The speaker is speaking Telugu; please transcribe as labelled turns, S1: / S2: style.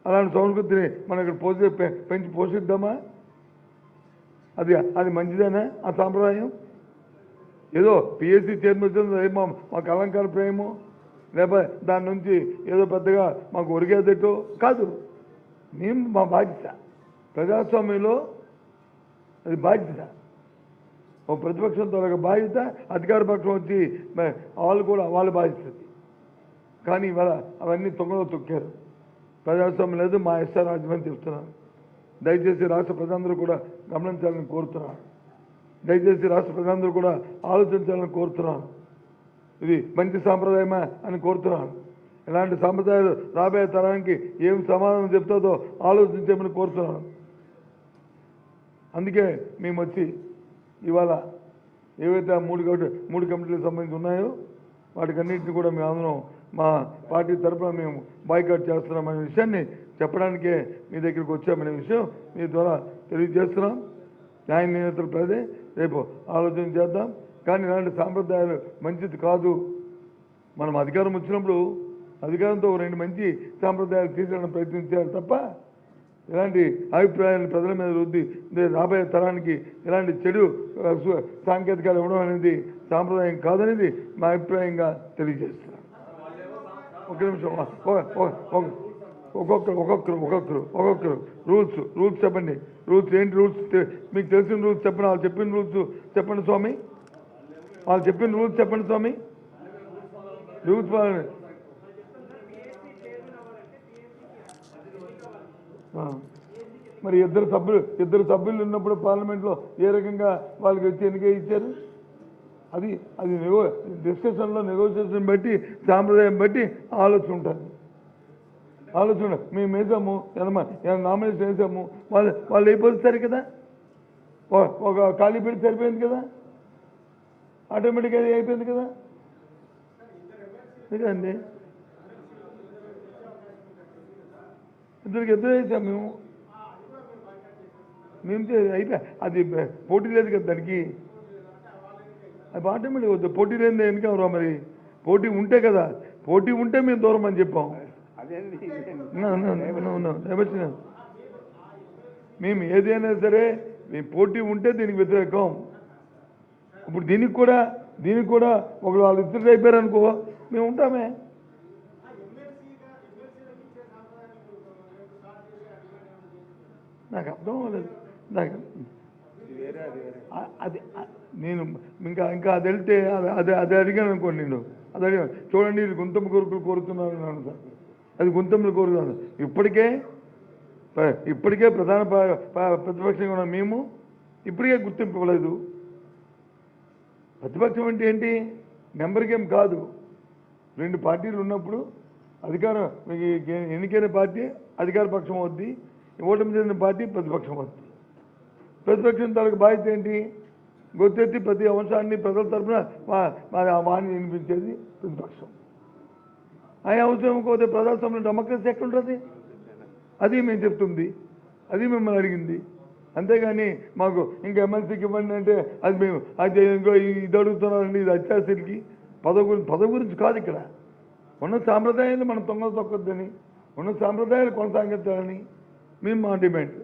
S1: అలాంటి సంస్కృతిని మనం ఇక్కడ పెంచి పోషిద్దామా? అది అది మంచిదేనా ఆ సాంప్రదాయం? ఏదో పిఎస్సి చైర్మన్ మాకు అలంకార ప్రేమో లేకపోతే దాని నుంచి ఏదో పెద్దగా మాకు ఒరిగేదటో కాదు. మేము మా బాధ్యత ప్రజాస్వామ్యంలో అది బాధ్యత. ఓ ప్రతిపక్షం తొలగ బాధ్యత, అధికార పక్షం వచ్చి వాళ్ళు కూడా వాళ్ళ బాధ్యత. కానీ ఇవాళ అవన్నీ తొంగలో తొక్కారు. ప్రజాస్వామ్యం లేదు, మా ఎస్ఆర్ రాజ్యమని చెప్తున్నాను. దయచేసి రాష్ట్ర ప్రజలందరూ కూడా గమనించాలని కోరుతున్నాను. దయచేసి రాష్ట్ర ప్రజలందరూ కూడా ఆలోచించాలని కోరుతున్నాను. ఇది మంచి సాంప్రదాయమా అని కోరుతున్నాను. ఇలాంటి సాంప్రదాయాలు రాబోయే తరానికి ఏం సమాధానం చెప్తుందో ఆలోచించమని కోరుతున్నాను. అందుకే మేము వచ్చి ఇవాళ ఏవైతే మూడు కమిటీలకు సంబంధించి ఉన్నాయో వాటికన్నింటినీ కూడా మేము అందరం మా పార్టీ తరఫున మేము బాయ్కాట్ చేస్తున్నామనే విషయాన్ని చెప్పడానికే మీ దగ్గరికి వచ్చామనే విషయం మీ ద్వారా తెలియజేస్తున్నాం. న్యాయ నియంత్రణ ప్రదే రేపు ఆలోచన చేద్దాం. కానీ ఇలాంటి సాంప్రదాయాలు మంచిది కాదు. మనం అధికారం వచ్చినప్పుడు అధికారంతో రెండు మంచి సాంప్రదాయాలు తీసుకురావడం ప్రయత్నించాలి తప్ప ఇలాంటి అభిప్రాయాలను ప్రజల మీద రుద్ది రాబోయే తరానికి ఇలాంటి చెడు సాంకేతికాలు ఇవ్వడం అనేది సాంప్రదాయం కాదనేది మా అభిప్రాయంగా తెలియజేస్తున్నాను. ఒక నిమిషం, ఒక్కొక్కరు రూల్స్ చెప్పండి. రూల్స్ ఏంటి? రూల్స్ మీకు తెలిసిన రూల్స్ చెప్పండి. వాళ్ళు చెప్పిన రూల్స్ చెప్పండి స్వామి. వాళ్ళు చెప్పిన రూల్స్ చెప్పండి స్వామి. రూల్స్ మరి ఇద్దరు సభ్యులు ఉన్నప్పుడు పార్లమెంట్లో ఏ రకంగా వాళ్ళకి వచ్చి ఎన్నిక ఇచ్చారు? అది డిస్కషన్లో నెగోషియేషన్ బట్టి సాంప్రదాయం బట్టి ఆలోచన ఉంటుంది. ఆలోచన మేము వేసాము, నామినేషన్ వేసాము, వాళ్ళు అయిపోతారు కదా. ఒక ఖాళీ పెట్టి సరిపోయింది కదా, ఆటోమేటిక్గా అది అయిపోయింది కదా. అండి ఇద్దరు వేసాము మేము అయిపోయా. అది పోటీ లేదు కదా దానికి. అది ఆటోమేటిక్ వద్దు. పోటీ లేని ఎందుకు ఎవరో మరి పోటీ ఉంటే కదా. పోటీ ఉంటే మేము దూరం అని చెప్పాం. మేము ఏదైనా సరే మేము పోటీ ఉంటే దీనికి వ్యతిరేకం. ఇప్పుడు దీనికి కూడా ఒకళ్ళు వాళ్ళు ఇద్దరు అయిపోయారు అనుకో మేము ఉంటామే. నాకు అర్థం అవ్వలేదు. అది నేను ఇంకా అది వెళ్తే అది అడిగాను అనుకోండి. నేను అది అడిగాను. చూడండి ఇది గుంతమ్మ కోరికలు కోరుతున్నాను అన్నాను సార్. అది గుంతమ్మలు కోరుతున్నాను. ఇప్పటికే ప్రధాన ప్రతిపక్షంగా ఉన్న మేము ఇప్పటికే గుర్తింపు ఇవ్వలేదు. ప్రతిపక్షం అంటే ఏంటి? నెంబర్ గేమ్ కాదు. రెండు పార్టీలు ఉన్నప్పుడు అధికారం ఎన్నికైన పార్టీ అధికార పక్షం అవుద్ది, ఓటమి చెందిన పార్టీ ప్రతిపక్షం అవుద్ది. ప్రతిపక్షం తనకు బాధ్యత ఏంటి? గొత్తెత్తి ప్రతి అంశాన్ని ప్రజల తరఫున వాణి వినిపించేది ప్రతిపక్షం. ఆ అవసరం పోతే ప్రజాస్వామ్యంలో డెమోక్రసీ ఎక్కడుంటుంది? అది మేము చెప్తుంది, అది మిమ్మల్ని అడిగింది. అంతేగాని మాకు ఇంకా ఎమ్మెల్సీకి ఇవ్వండి అంటే అది మేము అది ఇంకో ఇది అడుగుతున్నారండి, ఇది అత్యాశకి పదవి గురించి కాదు. ఇక్కడ ఉన్న సాంప్రదాయాన్ని మనం తొంగలు తొక్కొద్దని, ఉన్న సాంప్రదాయాలు కొనసాగించాలని మేము మా డిమాండ్.